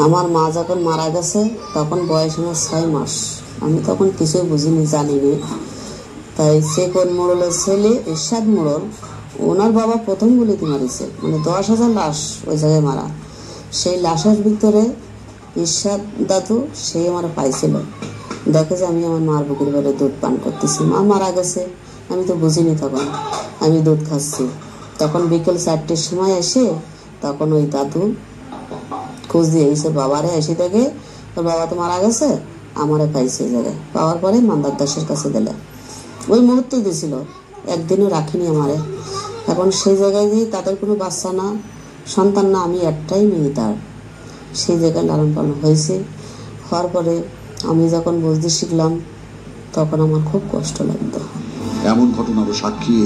আমার মা যখন মারা গেছে তখন বয়স আমার 6 মাস। আমি তখন কিছুই বুঝিনি, জানিনি। তাই চেকন মোড়লের ছেলে এরশাদ মোড়ল, ওনার বাবা প্রথম গুলিতে মারিছে, মানে 10,000 লাশ ওই জায়গায় মারা। সেই লাশের ভিতরে এরশাদ দাদু সেই আমার পাইছিল, দেখে যে আমি আমার মার বুকের বেড়ে দুধ পান করতেছি। মা মারা গেছে, আমি তো বুঝিনি, তখন আমি দুধ খাচ্ছি। তখন বিকেল 4টের সময় এসে তখন ওই দাদু খোঁজ দিয়ে এসে বাবারে এসে দেখে তোর বাবা তো মারা গেছে, আমারে পাইছে এই জায়গায়। পাওয়ার পরে মান্দার দাসের কাছে দিলে, ওই মুহূর্তে দিয়েছিল, একদিনও রাখিনি আমারে। এখন সেই জায়গায় দিয়ে তাদের কোনো বাচ্চা না, সন্তান না, আমি একটাই মেয়ে তার। সেই জায়গায় লালন পালন হয়েছে। হওয়ার পরে আমি যখন বুঝতে শিখলাম তখন আমার খুব কষ্ট লাগতো। এমন ঘটনার সাক্ষী।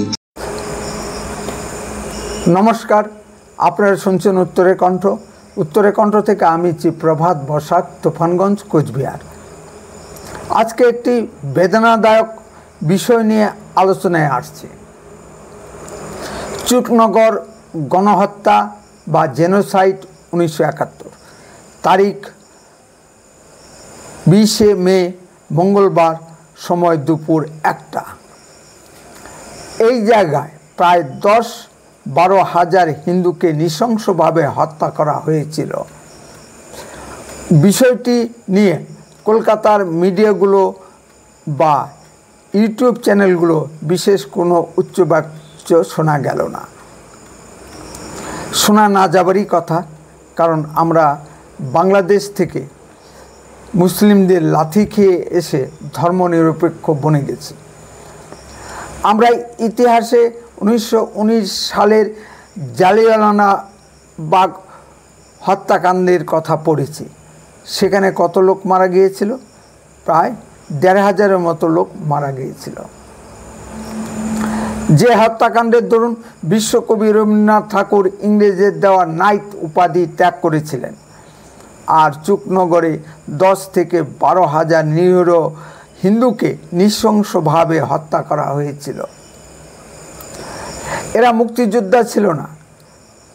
নমস্কার, আপনারা শুনছেন উত্তরের কণ্ঠ। উত্তরের কণ্ঠ থেকে আমি প্রভাত বসাক, তুফানগঞ্জ, কোচবিহার। আজকে একটি বেদনাদায়ক বিষয় নিয়ে আলোচনায় আসছে। চুকনগর গণহত্যা বা জেনোসাইড 1971, তারিখ 20 মে, মঙ্গলবার, সময় দুপুর 1টা। এই জায়গায় প্রায় 10-12 হাজার হিন্দুকে নৃশংসভাবে হত্যা করা হয়েছিল। বিষয়টি নিয়ে কলকাতার মিডিয়াগুলো বা ইউটিউব চ্যানেলগুলো বিশেষ কোনো উচ্চবাচ্য শোনা গেল না। শোনা না যাবারই কথা, কারণ আমরা বাংলাদেশ থেকে মুসলিমদের লাথি খেয়ে এসে ধর্মনিরপেক্ষ বনে গেছি। আমরা ইতিহাসে 1919 সালের জালিয়ানওয়ালাবাগ হত্যাকাণ্ডের কথা পড়েছি। সেখানে কত লোক মারা গিয়েছিল? প্রায় 1,500-এর মতো লোক মারা গিয়েছিল। যে হত্যাকাণ্ডের দরুন বিশ্বকবি রবীন্দ্রনাথ ঠাকুর ইংরেজদের দেওয়া নাইট উপাধি ত্যাগ করেছিলেন। আর চুকনগরে 10 থেকে 12 হাজার নিরীহ হিন্দুকে নৃশংসভাবে হত্যা করা হয়েছিল। এরা মুক্তিযোদ্ধা ছিল না,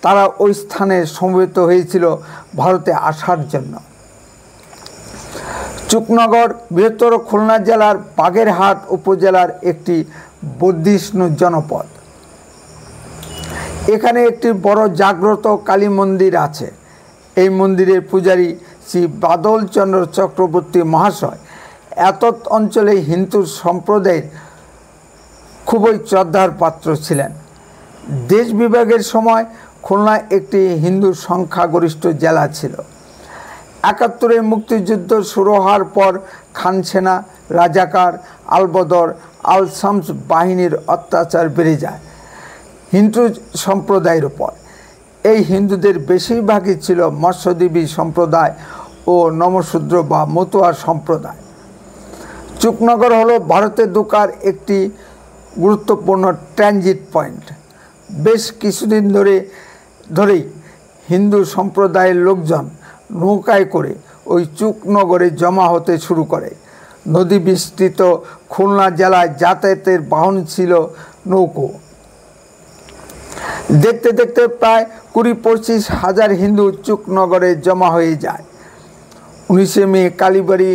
তারা ওই স্থানে সমবেত হয়েছিল ভারতে আসার জন্য। চুকনগর বৃহত্তর খুলনা জেলার বাগেরহাট উপজেলার একটি বর্ধিষ্ণু জনপদ। এখানে একটি বড় জাগ্রত কালী মন্দির আছে। এই মন্দিরের পূজারী শ্রী বাদলচন্দ্র চক্রবর্তী মহাশয় এতৎ অঞ্চলে হিন্দু সম্প্রদায়ের খুবই শ্রদ্ধার পাত্র ছিলেন। দেশ বিভাগের সময় খুলনা একটি হিন্দু সংখ্যাগরিষ্ঠ জেলা ছিল। 71-এর মুক্তিযুদ্ধ শুরু হওয়ার পর খান সেনা, রাজাকার, আলবদর, আল শামস বাহিনীর অত্যাচার বেড়ে যায় হিন্দু সম্প্রদায়ের উপর। এই হিন্দুদের বেশিরভাগই ছিল মৎস্যজীবী সম্প্রদায় ও নমশূদ্র বা মতুয়া সম্প্রদায়। চুকনগর হলো ভারতে ঢোকার একটি গুরুত্বপূর্ণ ট্রানজিট পয়েন্ট। বেশ কিছুদিন ধরেই হিন্দু সম্প্রদায়ের লোকজন নৌকায় করে ওই চুকনগরে জমা হতে শুরু করে। নদী বিস্তৃত খুলনা জেলায় যাতায়াতের বাহন ছিল নৌকো। দেখতে দেখতে প্রায় 20-25 হাজার হিন্দু চুকনগরে জমা হয়ে যায়। 19 মে কালীবাড়ি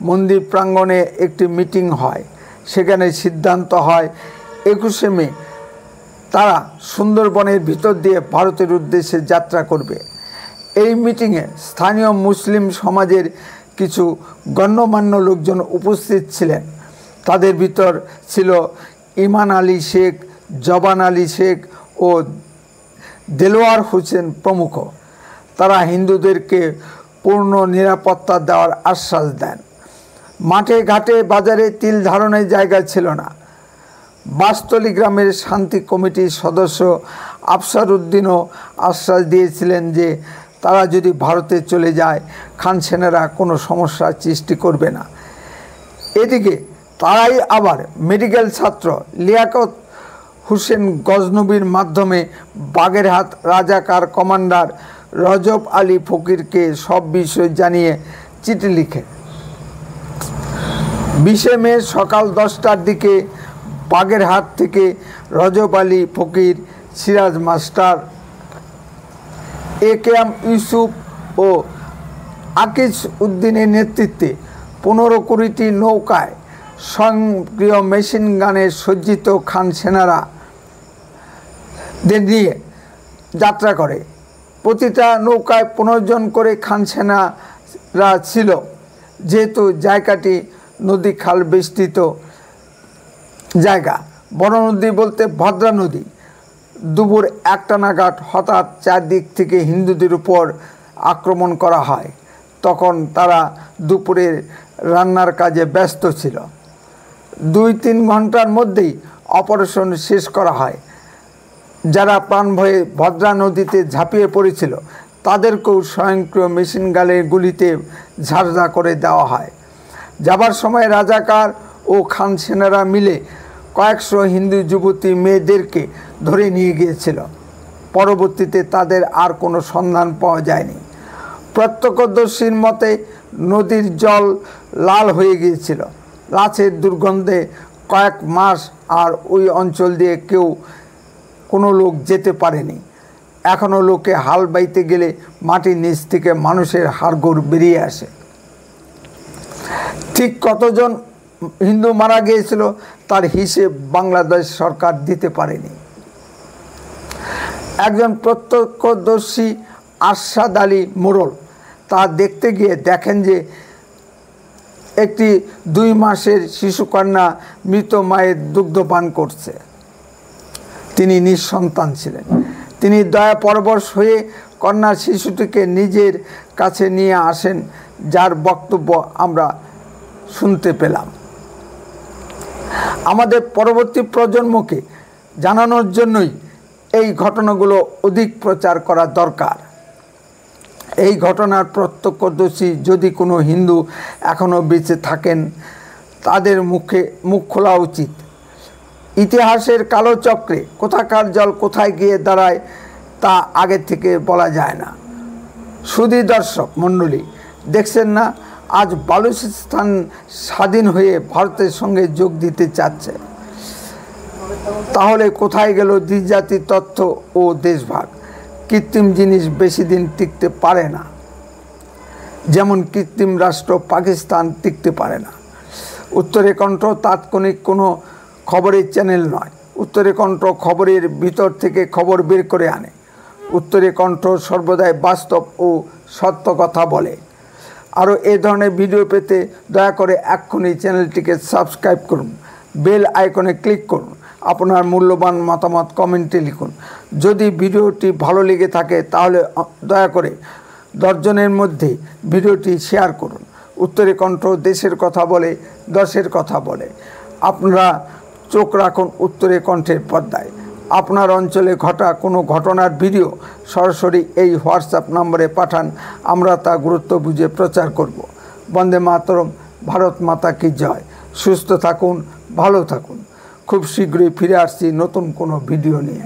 মন্দির প্রাঙ্গণে একটি মিটিং হয়। সেখানে সিদ্ধান্ত হয় 21 মে তারা সুন্দরবনের ভিতর দিয়ে ভারতের উদ্দেশ্যে যাত্রা করবে। এই মিটিংয়ে স্থানীয় মুসলিম সমাজের কিছু গণ্যমান্য লোকজন উপস্থিত ছিলেন। তাদের ভিতর ছিল ইমান আলী শেখ, জবান আলী শেখ ও দেলোয়ার হোসেন প্রমুখ। তারা হিন্দুদেরকে পূর্ণ নিরাপত্তা দেওয়ার আশ্বাস দেন। মাঠে ঘাটে বাজারে তিল ধারণের জায়গা ছিল না। বাসতলী গ্রামের শান্তি কমিটির সদস্য আফসার উদ্দিনও আশ্বাস দিয়েছিলেন যে তারা যদি ভারতে চলে যায় খান সেনারা কোনো সমস্যার সৃষ্টি করবে না। এদিকে তারাই আবার মেডিকেল ছাত্র লিয়াকত হোসেন গজনবীর মাধ্যমে বাগেরহাট রাজাকার কমান্ডার রজব আলী ফকিরকে সব বিষয় জানিয়ে চিঠি লিখে 20 মে সকাল 10টার দিকে বাগেরহাট থেকে রজব আলী ফকির, সিরাজ মাস্টার, এ কে এম ইউসুফ ও আকিজ উদ্দিনের নেতৃত্বে 15-20টি নৌকায় স্বয়ংক্রিয় মেশিন গানে সজ্জিত খান সেনারা নিয়ে যাত্রা করে। প্রতিটা নৌকায় 15 জন করে খান সেনারা ছিল। যেহেতু জায়গাটি নদী খাল বেষ্টিত জায়গা, বড় নদী বলতে ভদ্রা নদী, দুপুর 1টা নাগাদ হঠাৎ চারদিক থেকে হিন্দুদের উপর আক্রমণ করা হয়। তখন তারা দুপুরের রান্নার কাজে ব্যস্ত ছিল। 2-3 ঘন্টার মধ্যেই অপারেশন শেষ করা হয়। যারা প্রাণ ভয়ে ভদ্রা নদীতে ঝাঁপিয়ে পড়েছিল তাদেরকেও স্বয়ংক্রিয় মেশিন গানের গুলিতে ঝাঁঝরা করে দেওয়া হয়। যাবার সময় রাজাকার ও খান সেনারা মিলে কয়েকশো হিন্দু যুবতী মেয়েদেরকে ধরে নিয়ে গিয়েছিল। পরবর্তীতে তাদের আর কোনো সন্ধান পাওয়া যায়নি। প্রত্যক্ষদর্শীর মতে নদীর জল লাল হয়ে গিয়েছিল। লাশের দুর্গন্ধে কয়েক মাস আর ওই অঞ্চল দিয়ে কোনো লোক যেতে পারেনি। এখনও লোকে হাল বাইতে গেলে মাটির নিচ থেকে মানুষের হাড়গোড় বেরিয়ে আসে। ঠিক কতজন হিন্দু মারা গিয়েছিল তার হিসেব বাংলাদেশ সরকার দিতে পারেনি। একজন প্রত্যক্ষদর্শী আরশাদ আলী মোড়ল তা দেখতে গিয়ে দেখেন যে একটি 2 মাসের শিশুকন্যা মৃত মায়ের দুগ্ধপান করছে। তিনি নিঃসন্তান ছিলেন। তিনি দয়া পরবশ হয়ে কন্যা শিশুটিকে নিজের কাছে নিয়ে আসেন, যার বক্তব্য আমরা শুনতে পেলাম। আমাদের পরবর্তী প্রজন্মকে জানানোর জন্যই এই ঘটনাগুলো অধিক প্রচার করা দরকার। এই ঘটনার প্রত্যক্ষদর্শী যদি কোনো হিন্দু এখনও বেঁচে থাকেন তাদের মুখ খোলা উচিত। ইতিহাসের কালো চক্রে কোথাকার জল কোথায় গিয়ে দাঁড়ায় তা আগে থেকে বলা যায় না। শুধু দর্শক মণ্ডলী, দেখছেন না আজ বালুচিস্তান স্বাধীন হয়ে ভারতের সঙ্গে যোগ দিতে চাচ্ছে। তাহলে কোথায় গেল দ্বিজাতি তত্ত্ব ও দেশভাগ? কৃত্রিম জিনিস বেশি দিন টিকতে পারে না, যেমন কৃত্রিম রাষ্ট্র পাকিস্তান টিকতে পারে না। উত্তরে কণ্ঠ তাৎক্ষণিক কোনো খবরের চ্যানেল নয়। উত্তরে কণ্ঠ খবরের ভিতর থেকে খবর বের করে আনে। উত্তরে কণ্ঠ সর্বদাই বাস্তব ও সত্য কথা বলে। আরও এ ধরনের ভিডিও পেতে দয়া করে এক্ষুনি চ্যানেলটিকে সাবস্ক্রাইব করুন, বেল আইকনে ক্লিক করুন, আপনার মূল্যবান মতামত কমেন্টে লিখুন। যদি ভিডিওটি ভালো লেগে থাকে তাহলে দয়া করে 10 জনের মধ্যে ভিডিওটি শেয়ার করুন। উত্তরে কণ্ঠ দেশের কথা বলে, দশের কথা বলে। আপনারা চোখ রাখুন উত্তরে কণ্ঠের পর্দায়। আপনার অঞ্চলে ঘটা কোনো ঘটনার ভিডিও সরাসরি এই হোয়াটসঅ্যাপ নম্বরে পাঠান, আমরা তা গুরুত্ব বুঝে প্রচার করব। বন্দে মাতরম, ভারত মাতা কি জয়। সুস্থ থাকুন, ভালো থাকুন। খুব শীঘ্রই ফিরে আসছি নতুন কোনো ভিডিও নিয়ে।